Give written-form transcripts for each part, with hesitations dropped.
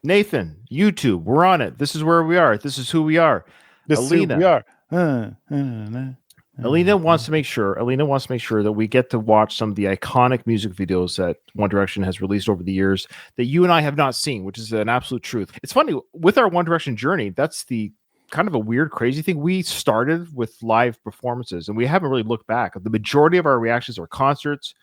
Nathan, YouTube, we're on it. This is where we are. This is who we are. This is who we are. Alina wants to make sure that we get to watch some of the iconic music videos that One Direction has released over the years that you and I have not seen, which is an absolute truth. It's funny, with our One Direction journey, that's the kind of a weird, crazy thing. We started with live performances, and we haven't really looked back. The majority of our reactions are concerts,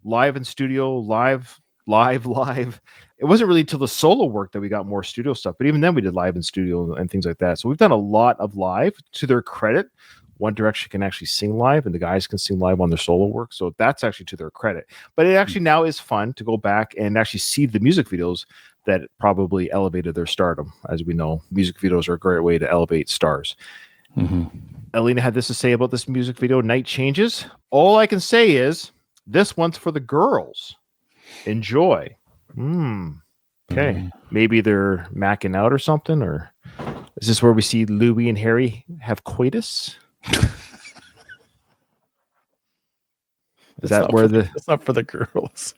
live in studio, live. It wasn't really till the solo work that we got more studio stuff, but even then we did live in studio and things like that. So we've done a lot of live. To their credit, One Direction can actually sing live, and the guys can sing live on their solo work. So that's actually to their credit. But it actually now is fun to go back and actually see the music videos that probably elevated their stardom. As we know, music videos are a great way to elevate stars. Mm-hmm. Alina had this to say about this music video, Night Changes. All I can say is this one's for the girls. Enjoy. Okay. Maybe they're macking out or something, or is this where we see Louis and Harry have coitus? Is that where it's not for the girls?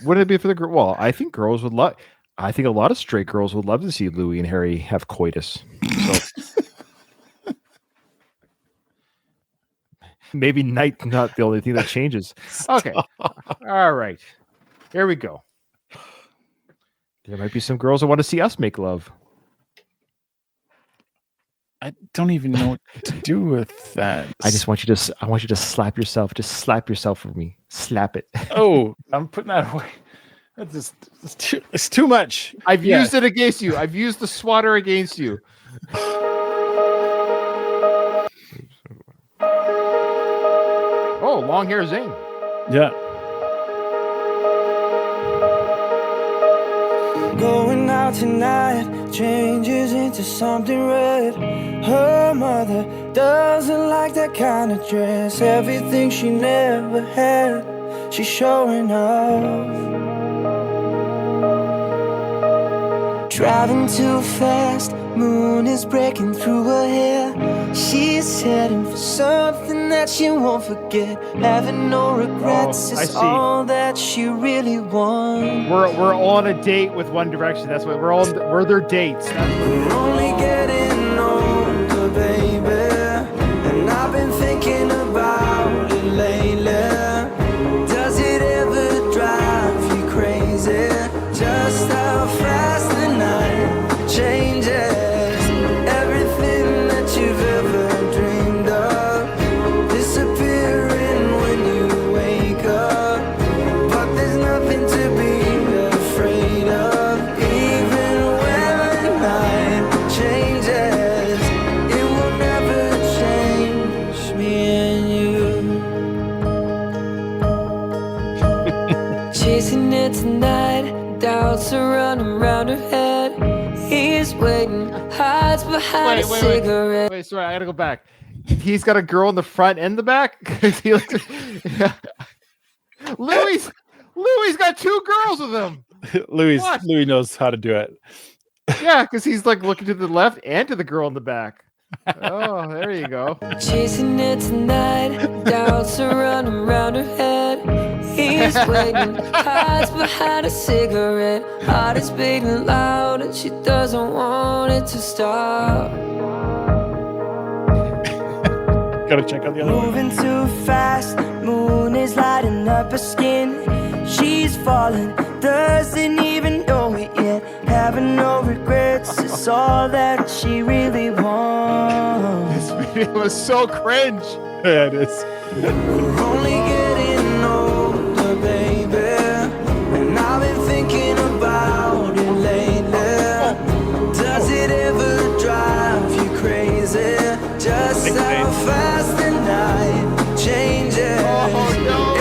Would it be for the girl? Well, I think girls would love. I think a lot of straight girls would love to see Louis and Harry have coitus. So maybe night not the only thing that changes. Okay. All right. Here we go. There might be some girls that want to see us make love. I don't even know what to do with that. I want you to slap yourself. Just slap yourself for me. Slap it. Oh, I'm putting that away. It's too much. I've used it against you. I've used the swatter against you. Oh, long hair Zayn. Yeah. Going out tonight changes into something red. Her mother doesn't like that kind of dress. Everything she never had, she's showing off. Driving too fast, moon is breaking through her hair. She's heading for something that she won't forget. Having no regrets is all that she really wants. We're on a date with One Direction. That's what we're their dates. We're only getting older, baby, and I've been thinking about it lately. Does it ever drive you crazy? Just how fast the night changes. Everything that you've ever dreamed of disappearing when you wake up. But there's nothing to be afraid of. Even when the night changes, it will never change me and you. Chasing it tonight, doubts are running around her head. He's waiting, hides behind a cigarette. Wait, sorry, I gotta go back. He's got a girl in the front and the back. Louis got two girls with him. Louis knows how to do it. Yeah, because he's like looking to the left and to the girl in the back. Oh, there you go. Chasing it tonight, doubts are running around her head. He's waiting, hides behind a cigarette. Heart is beating loud and she doesn't want it to stop. Gotta check out the other one. Moving too fast, moon is lighting up her skin. She's falling, doesn't even know it yet. Having no regrets is all that she really wants. This video was so cringe. Yeah, it is. We're only getting older, baby, and I've been thinking about it lately. Does it ever drive you crazy? Just how fast the night changes.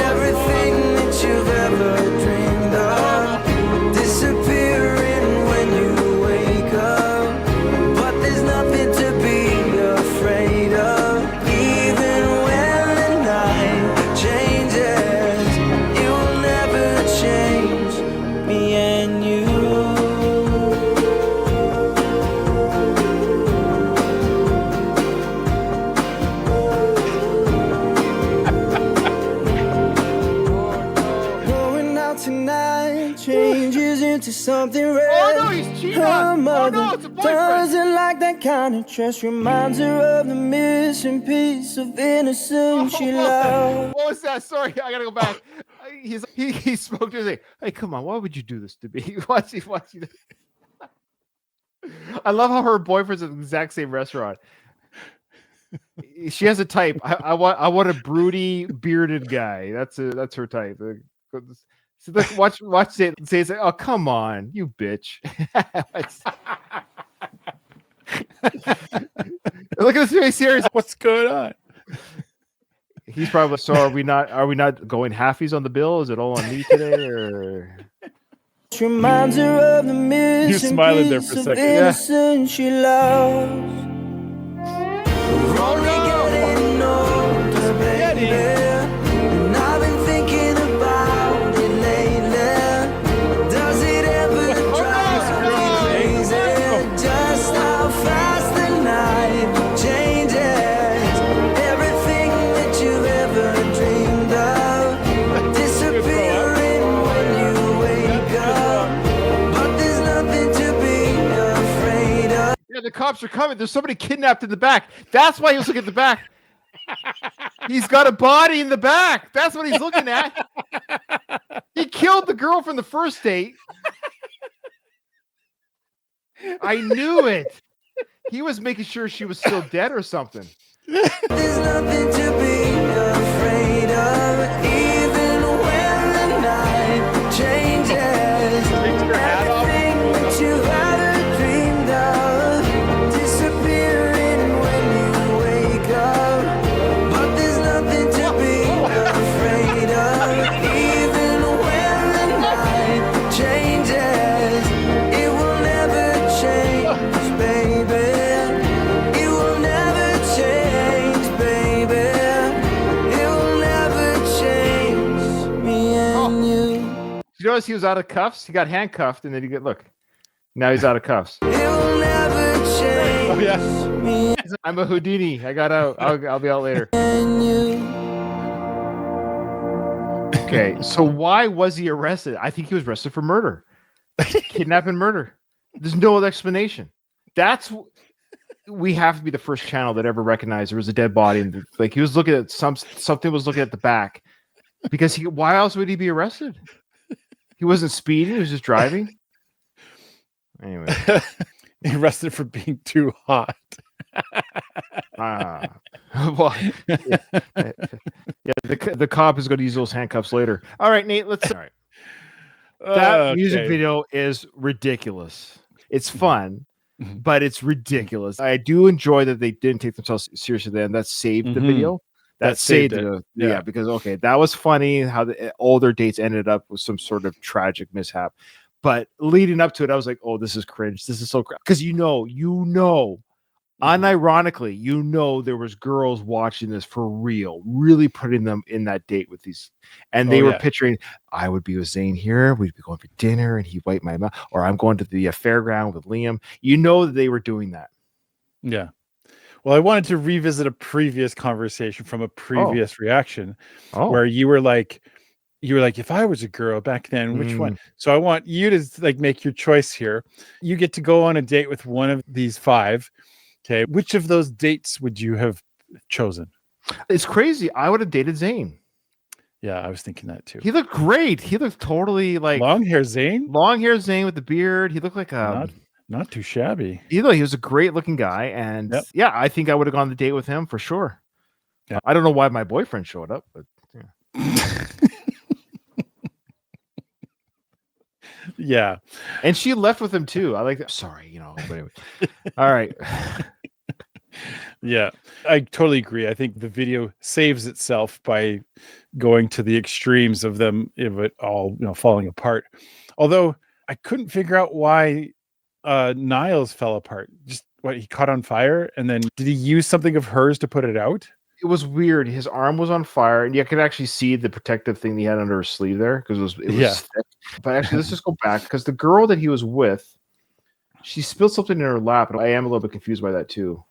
Everything that you've ever dreamed of disappearing when you wake up. But there's nothing to be afraid of. Even when the night changes. into something red. Oh no, he's cheating Her on. Oh mother no, it's a boyfriend. doesn't like that kind of dress. Reminds her of the missing piece of innocence she loved. What was that? Sorry, I gotta go back. He spoke to her like, hey, come on, why would you do this to me? Why's he I love how her boyfriend's at the exact same restaurant. She has a type. I want a broody, bearded guy. That's her type. So watch say oh come on, you bitch. Look at this very serious. What's going on? He's probably so. Are we not going halfies on the bill? Is it all on me today? Or Reminds her of the missing smiling there piece for a of second. innocence she loves. oh no! Getting older, baby. And I've been thinking about it lately. Does it ever drive me crazy? Just how fast the night changes. Everything that you've ever dreamed of disappearing when you wake up. But there's nothing to be afraid of. Yeah, the cops are coming. There's somebody kidnapped in the back. That's why he was looking at the back. He's got a body in the back. That's what he's looking at. He killed the girl from the first date. I knew it. He was making sure she was still dead or something. There's nothing to be afraid of, even when the night changes. Everything that you ever dreamed of disappearing when you wake up. But there's nothing to be afraid of, even when the night changes. It will never change, baby. It will never change, baby. It will never change me and you. You notice he was out of cuffs? He got handcuffed and then look. Now he's out of cuffs. It will never change Oh yeah. me I'm a Houdini. I got out. I'll be out later. and you. Okay, so why was he arrested? I think he was arrested for murder, kidnapping, murder. There's no other explanation. We have to be the first channel that ever recognized there was a dead body, and like he was looking at something was looking at the back, because why else would he be arrested? He wasn't speeding; he was just driving. Anyway, Arrested for being too hot. well, yeah, the cop is going to use those handcuffs later. All right, Nate. All right. That music video is ridiculous. It's fun, but it's ridiculous. I do enjoy that they didn't take themselves seriously then. That saved the video. That saved it. Yeah, because that was funny how all their dates ended up with some sort of tragic mishap. But leading up to it, I was like, oh, this is cringe. This is so cringe. Because unironically, there was girls watching this for real, really putting them in that date with these. And they were picturing, I would be with Zayn here. We'd be going for dinner and he'd wipe my mouth. Or I'm going to the fairground with Liam. You know that they were doing that. Yeah. Well, I wanted to revisit a previous conversation from a previous reaction where you were like, if I was a girl back then, which one? So I want you to like make your choice here. You get to go on a date with one of these 5. Okay. Which of those dates would you have chosen? It's crazy. I would have dated Zayn. Yeah, I was thinking that too. He looked great. He looked totally like long hair Zayn with the beard. He looked like not too shabby. He was a great looking guy. And I think I would have gone on the date with him for sure. Yeah. I don't know why my boyfriend showed up, but yeah. Yeah. And she left with him too. I like that. Sorry, but anyway. All right. Yeah, I totally agree. I think the video saves itself by going to the extremes of it all, falling apart. Although I couldn't figure out why Niles fell apart. Just what, he caught on fire, and then did he use something of hers to put it out? It was weird. His arm was on fire, and you could actually see the protective thing he had under his sleeve there because it was thick. But actually, let's just go back because the girl that he was with, she spilled something in her lap, and I am a little bit confused by that too.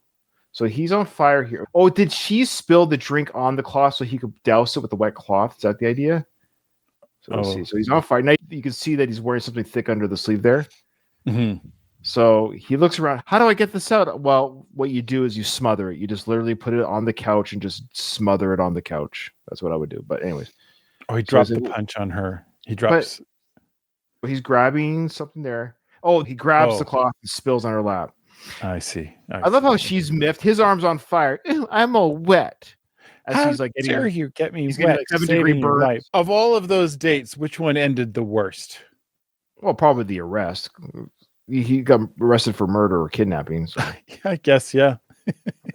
So he's on fire here. Oh, did she spill the drink on the cloth so he could douse it with the wet cloth? Is that the idea? So let's see. So he's on fire. Now you can see that he's wearing something thick under the sleeve there. Mm-hmm. So he looks around. How do I get this out? Well, what you do is you smother it. You just literally put it on the couch and just smother it on the couch. That's what I would do. But anyways. Oh, he dropped the punch on her. He drops. But he's grabbing something there. Oh, he grabs the cloth and spills on her lap. I see. I love how she's miffed. His arm's on fire. Ew, I'm all wet. As how he's like, dare you get me he's wet? Like 7-degree burn. Life. Of all of those dates, which one ended the worst? Well, probably the arrest. He got arrested for murder or kidnapping. So. I guess, yeah.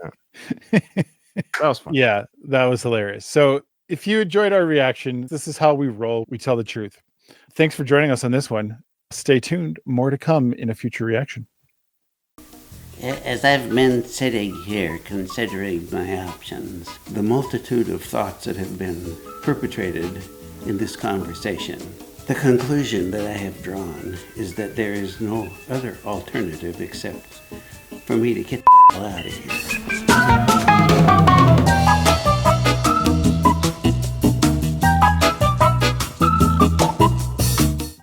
That was fun. Yeah, that was hilarious. So if you enjoyed our reaction, this is how we roll. We tell the truth. Thanks for joining us on this one. Stay tuned. More to come in a future reaction. As I've been sitting here considering my options, the multitude of thoughts that have been perpetrated in this conversation, the conclusion that I have drawn is that there is no other alternative except for me to get the hell out of here.